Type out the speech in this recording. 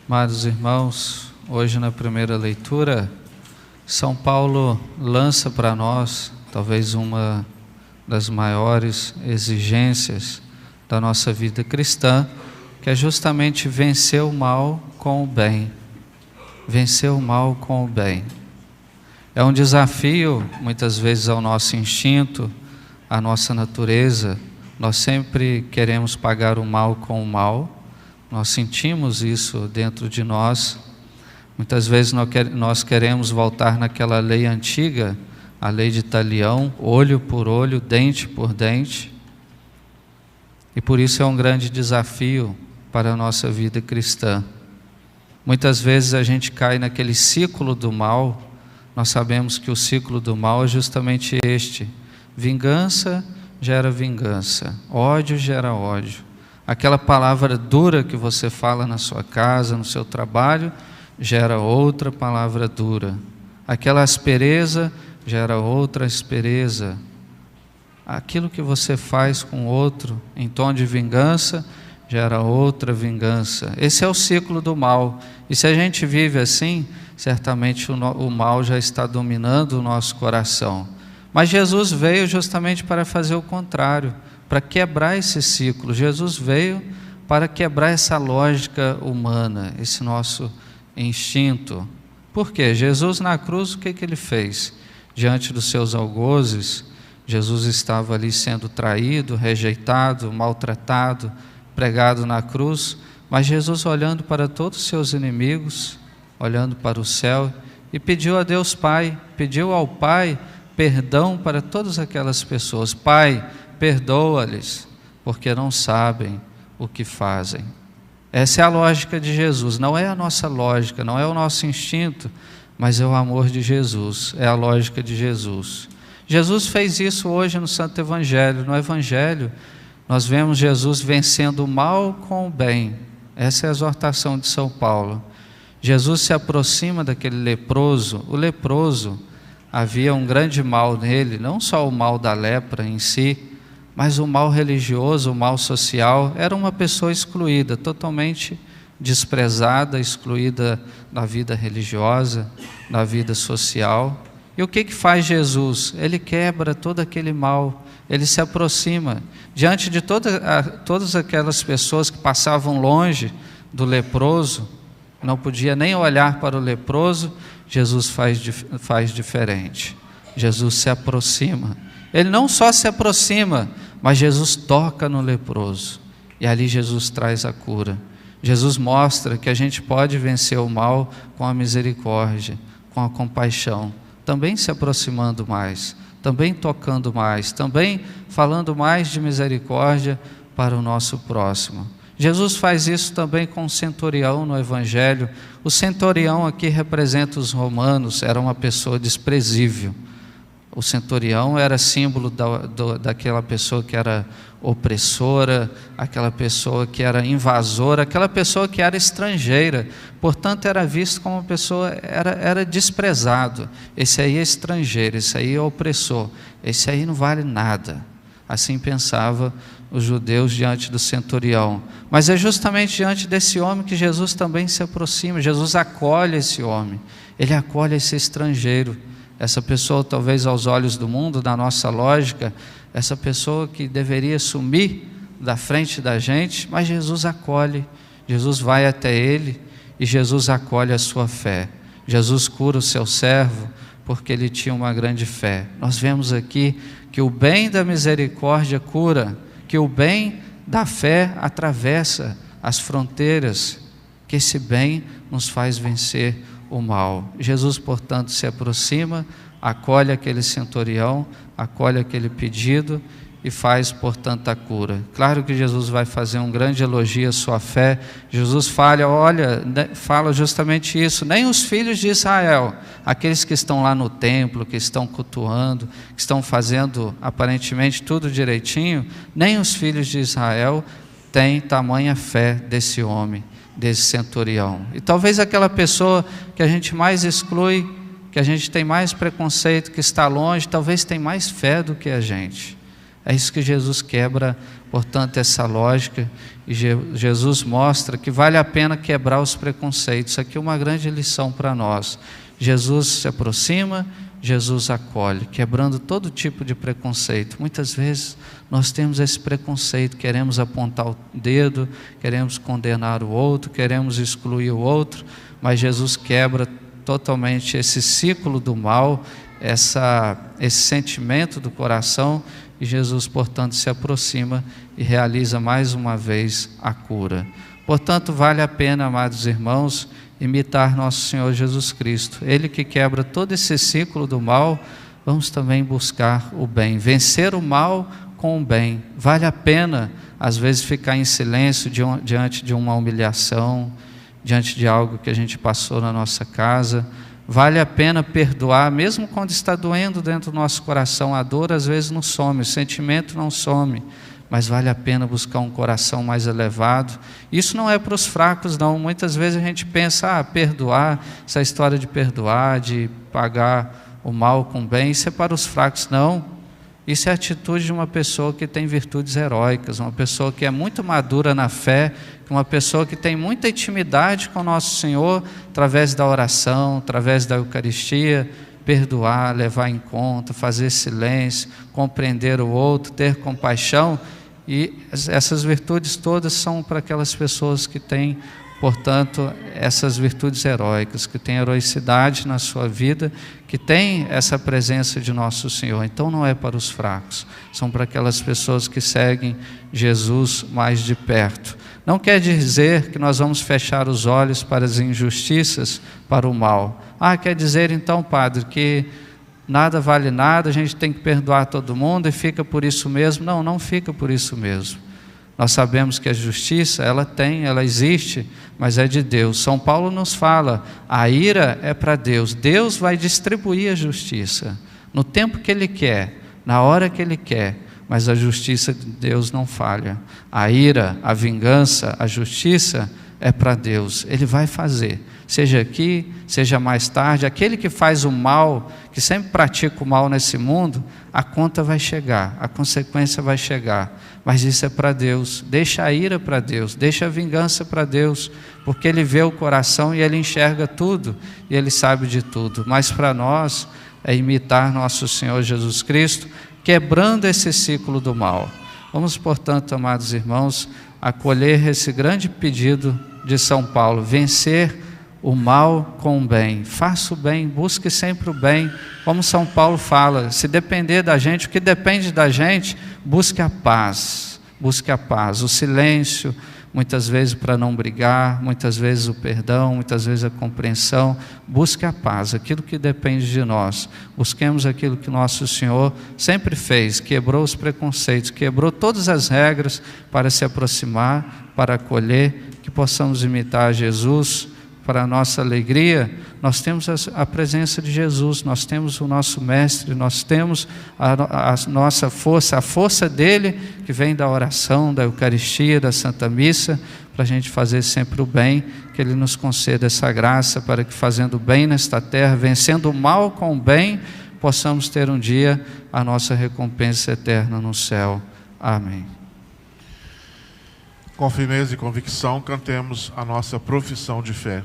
Amados irmãos, hoje na primeira leitura, São Paulo lança para nós talvez uma das maiores exigências da nossa vida cristã, que é justamente vencer o mal com o bem. Vencer o mal com o bem. É um desafio, muitas vezes, ao nosso instinto, à nossa natureza. Nós sempre queremos pagar o mal com o mal. Nós sentimos isso dentro de nós. Muitas vezes nós queremos voltar naquela lei antiga, a lei de Talião, olho por olho, dente por dente. E por isso é um grande desafio para a nossa vida cristã. Muitas vezes a gente cai naquele ciclo do mal. Nós sabemos que o ciclo do mal é justamente este: vingança gera vingança, ódio gera ódio. Aquela palavra dura que você fala na sua casa, no seu trabalho, gera outra palavra dura. Aquela aspereza gera outra aspereza. Aquilo que você faz com o outro em tom de vingança gera outra vingança. Esse é o ciclo do mal. E se a gente vive assim, certamente o mal já está dominando o nosso coração. Mas Jesus veio justamente para fazer o contrário, para quebrar esse ciclo. Jesus veio para quebrar essa lógica humana, esse nosso instinto. Por quê? Jesus na cruz, o que ele fez? Diante dos seus algozes, Jesus estava ali sendo traído, rejeitado, maltratado, pregado na cruz, mas Jesus, olhando para todos os seus inimigos, olhando para o céu, e pediu a Deus Pai, pediu ao Pai perdão para todas aquelas pessoas. Pai, perdoa-lhes, porque não sabem o que fazem. Essa é a lógica de Jesus. Não é a nossa lógica, não é o nosso instinto, mas é o amor de Jesus, é a lógica de Jesus. Jesus fez isso hoje no Santo Evangelho. No Evangelho, nós vemos Jesus vencendo o mal com o bem. Essa é a exortação de São Paulo. Jesus se aproxima daquele leproso. O leproso, havia um grande mal nele, não só o mal da lepra em si, mas o mal religioso, o mal social. Era uma pessoa excluída, totalmente desprezada, excluída da vida religiosa, da vida social. E o que faz Jesus? Ele quebra todo aquele mal, ele se aproxima. Diante de todas aquelas pessoas que passavam longe do leproso, não podia nem olhar para o leproso, Jesus faz diferente. Jesus se aproxima. Ele não só se aproxima, mas Jesus toca no leproso. E ali Jesus traz a cura. Jesus mostra que a gente pode vencer o mal com a misericórdia, com a compaixão. Também se aproximando mais, também tocando mais, também falando mais de misericórdia para o nosso próximo. Jesus faz isso também com o centurião no Evangelho. O centurião aqui representa os romanos, era uma pessoa desprezível. O centurião era símbolo daquela pessoa que era opressora, aquela pessoa que era invasora, aquela pessoa que era estrangeira. Portanto, era visto como uma pessoa, era desprezado. Esse aí é estrangeiro, esse aí é opressor, esse aí não vale nada. Assim pensava os judeus diante do centurião. Mas é justamente diante desse homem que Jesus também se aproxima. Jesus acolhe esse homem, ele acolhe esse estrangeiro. Essa pessoa, talvez aos olhos do mundo, da nossa lógica, essa pessoa que deveria sumir da frente da gente, mas Jesus acolhe, Jesus vai até ele e Jesus acolhe a sua fé. Jesus cura o seu servo porque ele tinha uma grande fé. Nós vemos aqui que o bem da misericórdia cura, que o bem da fé atravessa as fronteiras, que esse bem nos faz vencer o mal. Jesus, portanto, se aproxima, acolhe aquele centurião, acolhe aquele pedido e faz, portanto, a cura. Claro que Jesus vai fazer um grande elogio à sua fé. Jesus fala justamente isso. Nem os filhos de Israel, aqueles que estão lá no templo, que estão cultuando, que estão fazendo aparentemente tudo direitinho, nem os filhos de Israel têm tamanha fé desse homem, desse centurião. E talvez aquela pessoa que a gente mais exclui, que a gente tem mais preconceito, que está longe, talvez tenha mais fé do que a gente. É isso que Jesus quebra, portanto, essa lógica, e Jesus mostra que vale a pena quebrar os preconceitos. Isso aqui é uma grande lição para nós. Jesus se aproxima, Jesus acolhe, quebrando todo tipo de preconceito. Muitas vezes nós temos esse preconceito, queremos apontar o dedo, queremos condenar o outro, queremos excluir o outro, mas Jesus quebra totalmente esse ciclo do mal, esse sentimento do coração, e Jesus, portanto, se aproxima e realiza mais uma vez a cura. Portanto, vale a pena, amados irmãos, imitar nosso Senhor Jesus Cristo. Ele que quebra todo esse ciclo do mal. Vamos também buscar o bem, vencer o mal com o bem. Vale a pena, às vezes, ficar em silêncio diante de uma humilhação, diante de algo que a gente passou na nossa casa. Vale a pena perdoar, mesmo quando está doendo dentro do nosso coração. A dor às vezes não some, o sentimento não some, mas vale a pena buscar um coração mais elevado. Isso não é para os fracos, não. Muitas vezes a gente pensa, perdoar, essa história de perdoar, de pagar o mal com o bem, isso é para os fracos. Não. Isso é a atitude de uma pessoa que tem virtudes heróicas, uma pessoa que é muito madura na fé, uma pessoa que tem muita intimidade com o nosso Senhor, através da oração, através da Eucaristia. Perdoar, levar em conta, fazer silêncio, compreender o outro, ter compaixão. E essas virtudes todas são para aquelas pessoas que têm, portanto, essas virtudes heróicas, que têm heroicidade na sua vida, que têm essa presença de nosso Senhor. Então não é para os fracos, são para aquelas pessoas que seguem Jesus mais de perto. Não quer dizer que nós vamos fechar os olhos para as injustiças, para o mal. Quer dizer então, padre, que nada vale nada, a gente tem que perdoar todo mundo e fica por isso mesmo. Não, não fica por isso mesmo. Nós sabemos que a justiça, ela existe, mas é de Deus. São Paulo nos fala, a ira é para Deus. Deus vai distribuir a justiça, no tempo que Ele quer, na hora que Ele quer. Mas a justiça de Deus não falha. A ira, a vingança, a justiça é para Deus. Ele vai fazer, seja aqui, seja mais tarde. Aquele que faz o mal, que sempre pratica o mal nesse mundo, a conta vai chegar, a consequência vai chegar. Mas isso é para Deus. Deixa a ira para Deus, deixa a vingança para Deus, porque Ele vê o coração e Ele enxerga tudo, e Ele sabe de tudo. Mas para nós é imitar nosso Senhor Jesus Cristo, quebrando esse ciclo do mal. Vamos, portanto, amados irmãos, acolher esse grande pedido de São Paulo, vencer o mal com o bem. Faça o bem, busque sempre o bem. Como São Paulo fala, se depender da gente, o que depende da gente, busque a paz. Busque a paz, o silêncio, muitas vezes para não brigar, muitas vezes o perdão, muitas vezes a compreensão. Busque a paz, aquilo que depende de nós. Busquemos aquilo que nosso Senhor sempre fez, quebrou os preconceitos, quebrou todas as regras para se aproximar, para acolher, que possamos imitar Jesus. Para a nossa alegria, nós temos a presença de Jesus, nós temos o nosso Mestre, nós temos a nossa força, a força dEle, que vem da oração, da Eucaristia, da Santa Missa, para a gente fazer sempre o bem, que Ele nos conceda essa graça, para que fazendo o bem nesta terra, vencendo o mal com o bem, possamos ter um dia a nossa recompensa eterna no céu. Amém. Com firmeza e convicção, cantemos a nossa profissão de fé.